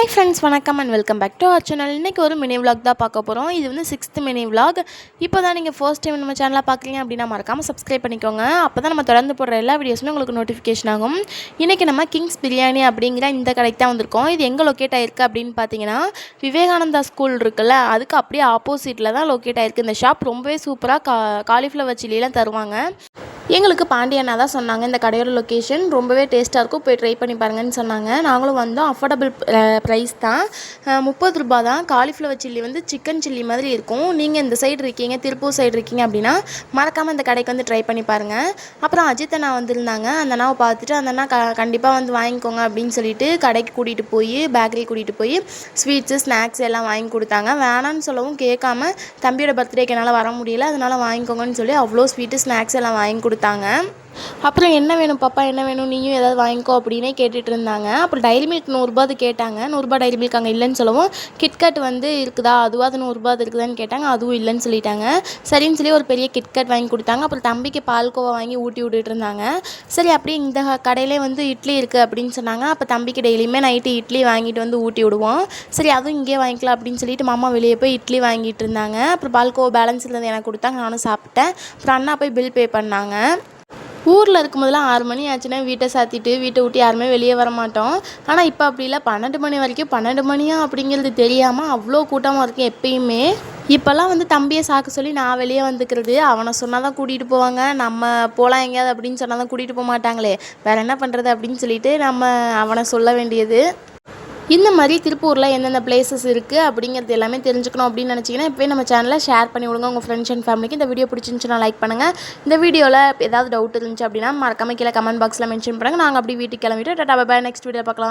Hi friends, வணக்கம் and welcome back to our channel. இன்றைக்கி ஒரு மினி விலாக் தான் பார்க்க போகிறோம். இது வந்து 6th மினி விலாக். இப்போ தான் நீங்கள் ஃபர்ஸ்ட் டைம் நம்ம சேனலில் பார்க்குறீங்க அப்படின்னா மறக்காமல் சப்ஸ்கிரைப் பண்ணிக்கோங்க. அப்போ தான் நம்ம தொடர்ந்து போடுற எல்லா வீடியோஸுமே உங்களுக்கு நோட்டிஃபிகேஷன் ஆகும். இன்றைக்கி நம்ம கிங்ஸ் பிரியாணி அப்படிங்கிற இந்த கடைக்கு தான் வந்திருக்கோம். இது எங்கே லொக்கேட் ஆகிருக்கு அப்படின்னு பார்த்தீங்கன்னா, விவேகானந்தா ஸ்கூல் இருக்குல்ல, அதுக்கு அப்படியே ஆப்போசிட்டில் தான் லொக்கேட் ஆகிருக்கு. இந்த ஷாப் ரொம்பவே சூப்பராக காலிஃப்ளவர் சில்லிலாம் தருவாங்க. எங்களுக்கு பாண்டியண்ணா தான் சொன்னாங்க இந்த கடையோட லொக்கேஷன் ரொம்பவே டேஸ்ட்டாக இருக்கும், போய் ட்ரை பண்ணி பாருங்கன்னு சொன்னாங்க. நாங்களும் வந்தோம். அஃபோர்டபுள் ப்ரைஸ் தான், 30 ரூபா தான். காலிஃப்ளவர் சில்லி வந்து சிக்கன் சில்லி மாதிரி இருக்கும். நீங்கள் இந்த சைடு இருக்கீங்க, திருப்பூர் சைடு இருக்கீங்க அப்படின்னா மறக்காமல் இந்த கடைக்கு வந்து ட்ரை பண்ணி பாருங்கள். அப்புறம் அஜித் அண்ணா வந்திருந்தாங்க. அந்த அண்ணாவை பார்த்துட்டு அந்த அண்ணா கண்டிப்பாக வந்து வாங்கிக்கோங்க அப்படின்னு சொல்லிட்டு கடைக்கு கூட்டிகிட்டு போய் பேக்கரி கூட்டிகிட்டு போய் ஸ்வீட்ஸு ஸ்நாக்ஸ் எல்லாம் வாங்கி கொடுத்தாங்க. வேணான்னு சொல்லவும் கேட்காம தம்பியோட பர்த்டேக்கு என்னால் வர முடியல, அதனால் வாங்கிக்கோங்கன்னு சொல்லி அவ்வளோ ஸ்வீட்டு ஸ்நாக்ஸ் எல்லாம் வாங்கி கொடுத்தாங்க. அப்புறம் என்ன வேணும் பாப்பா, என்ன வேணும், நீயும் ஏதாவது வாங்கிக்கோ அப்படின்னே கேட்டுட்டு இருந்தாங்க. அப்புறம் டைரி மில்க் 100 ரூபா கேட்டாங்க. 100 ரூபா டைரி மில்க் அங்கே இல்லைன்னு சொல்லவும் கிட்கட் வந்து இருக்குதா, அதுவாது 100 ரூபா இருக்குதான்னு கேட்டாங்க. அதுவும் இல்லைன்னு சொல்லிட்டாங்க. சரின்னு சொல்லி ஒரு பெரிய கிட்கட் வாங்கி கொடுத்தாங்க. அப்புறம் தம்பிக்கு பால்கோவா வாங்கி ஊட்டி விட்டுட்டு இருந்தாங்க. சரி, அப்படியே இந்த கடையிலே வந்து இட்லி இருக்குது அப்படின்னு சொன்னாங்க. அப்போ தம்பிக்கு டெய்லியுமே நைட்டு இட்லி வாங்கிட்டு வந்து ஊட்டி விடுவோம். சரி, அதுவும் இங்கே வாங்கிக்கலாம் அப்படின்னு சொல்லிட்டு மாமா வெளியே போய் இட்லி வாங்கிட்டு இருந்தாங்க. அப்புறம் பால்கோவா பேலன்ஸ் இருந்தது எனக்கு கொடுத்தாங்க, நானும் சாப்பிட்டேன். அப்புறம் அண்ணா போய் பில் பே பண்ணாங்க. ஊரில் இருக்கும்போதெல்லாம் 6 மணி ஆச்சுன்னா வீட்டை சாத்திட்டு வீட்டை விட்டு யாருமே வெளியே வர மாட்டோம். ஆனால் இப்போ அப்படி இல்லை, 12 மணி வரைக்கும் 12 மணியா அப்படிங்கிறது தெரியாமல் அவ்வளோ கூட்டமாக இருக்கும் எப்பயுமே. இப்போல்லாம் வந்து தம்பியை சாக்க சொல்லி நான் வெளியே வந்துக்கிறது. அவனை சொன்னால் தான் கூட்டிகிட்டு போவாங்க. நம்ம போகலாம் எங்கேயாவது அப்படின்னு சொன்னால் தான் கூட்டிகிட்டு போக மாட்டாங்களே, வேறு என்ன பண்ணுறது அப்படின்னு சொல்லிட்டு நம்ம அவனை சொல்ல வேண்டியது. இந்த மாதிரி திருப்பூரில் எந்தெந்த பிளேசஸ் இருக்குது அப்படிங்கிறது எல்லாமே தெரிஞ்சுக்கணும் அப்படின்னு நினச்சிங்கன்னா இப்போயே நம்ம சேனலில் ஷேர் பண்ணி விடுங்க உங்கள் ஃப்ரெண்ட்ஸ் அண்ட் ஃபேமிலிக்கு. இந்த வீடியோ பிடிச்சிருந்துச்சுன்னா லைக் பண்ணுங்கள். இந்த வீடியோவில் ஏதாவது டவுட் இருந்துச்சு அப்படின்னா மறக்காம கீழே கமெண்ட் பாக்ஸில் மென்ஷன் பண்ணுங்கள். நாங்கள் அப்படி வீட்டுக்கு கிளம்பிட்டு டாடா பை, நெக்ஸ்ட் வீடியோ பார்க்கலாம்.